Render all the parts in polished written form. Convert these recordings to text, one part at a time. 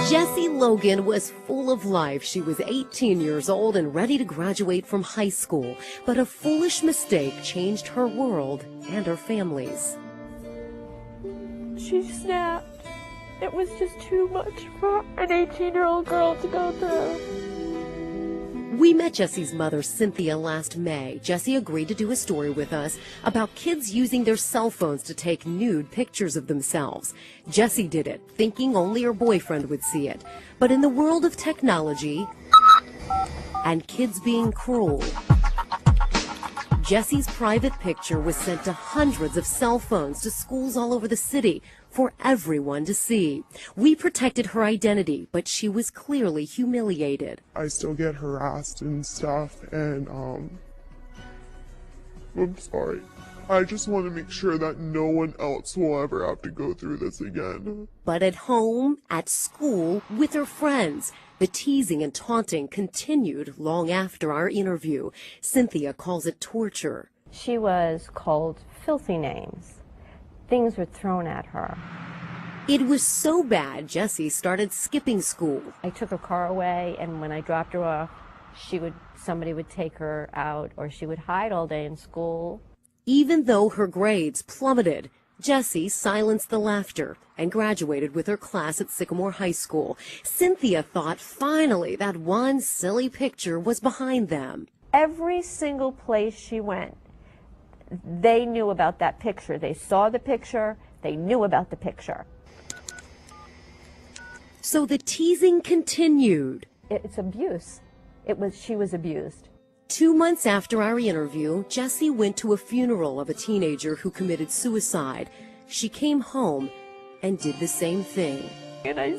Jessie Logan was full of life. She was 18 years old and ready to graduate from high school, but a foolish mistake changed her world and her family's. She snapped. It was just too much for an 18-year-old girl to go through. We met Jessie's mother, Cynthia, last May. Jessie agreed to do a story with us about kids using their cell phones to take nude pictures of themselves. Jessie did it, thinking only her boyfriend would see it. But in the world of technology and kids being cruel, Jessie's private picture was sent to hundreds of cell phones to schools all over the city for everyone to see. We protected her identity, but she was clearly humiliated. I still get harassed and stuff, and I'm sorry. I just want to make sure that no one else will ever have to go through this again. But at home, at school, with her friends, the teasing and taunting continued long after our interview. Cynthia calls it torture. She was called filthy names. Things were thrown at her. It was so bad, Jessie started skipping school. I took her car away, and when I dropped her off, somebody would take her out, or she would hide all day in school. Even though her grades plummeted, Jessie silenced the laughter and graduated with her class at Sycamore High School. Cynthia thought finally that one silly picture was behind them. Every single place she went, they knew about that picture. They saw the picture. They knew about the picture. So the teasing continued. It's abuse. She was abused. 2 months after our interview, Jessie went to a funeral of a teenager who committed suicide. She came home and did the same thing. And I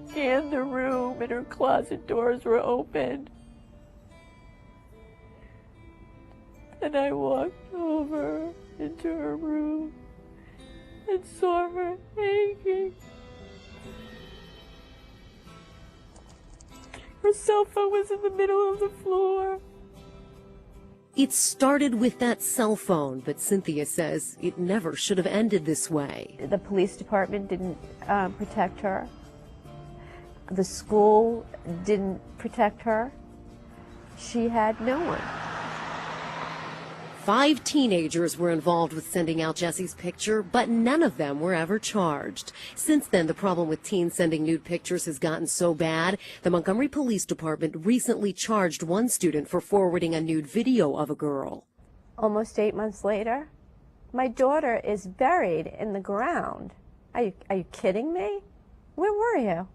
scanned the room, and her closet doors were open. And I walked over into her room and saw her hanging. Her cell phone was in the middle of the floor. It started with that cell phone, but Cynthia says it never should have ended this way. The police department didn't protect her. The school didn't protect her. She had no one. 5 teenagers were involved with sending out Jessie's picture, but none of them were ever charged. Since then, the problem with teens sending nude pictures has gotten so bad, the Montgomery Police Department recently charged one student for forwarding a nude video of a girl. Almost 8 months later, my daughter is buried in the ground. Are you kidding me? Where were you?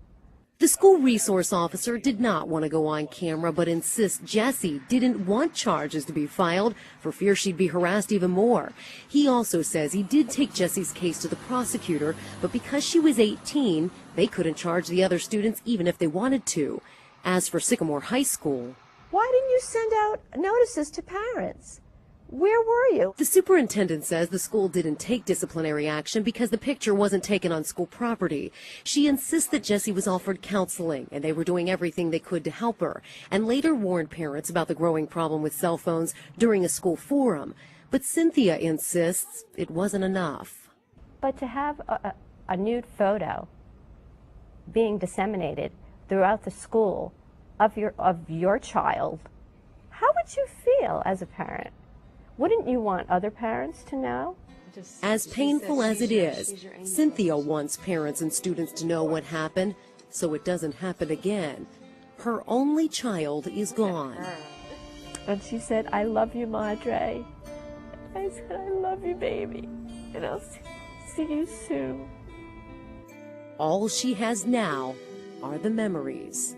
The school resource officer did not want to go on camera, but insists Jessie didn't want charges to be filed for fear she'd be harassed even more. He also says he did take Jessie's case to the prosecutor, but because she was 18, they couldn't charge the other students even if they wanted to. As for Sycamore High School, why didn't you send out notices to parents? Where were you? The superintendent says the school didn't take disciplinary action because the picture wasn't taken on school property. She insists that Jessie was offered counseling and they were doing everything they could to help her, and later warned parents about the growing problem with cell phones during a school forum. But Cynthia insists it wasn't enough. But to have a nude photo being disseminated throughout the school of your child, how would you feel as a parent? Wouldn't you want other parents to know? As painful as it is, Cynthia wants parents and students to know what happened so it doesn't happen again. Her only child is gone. And she said, "I love you, Madre." I said, "I love you, baby. And I'll see you soon." All she has now are the memories.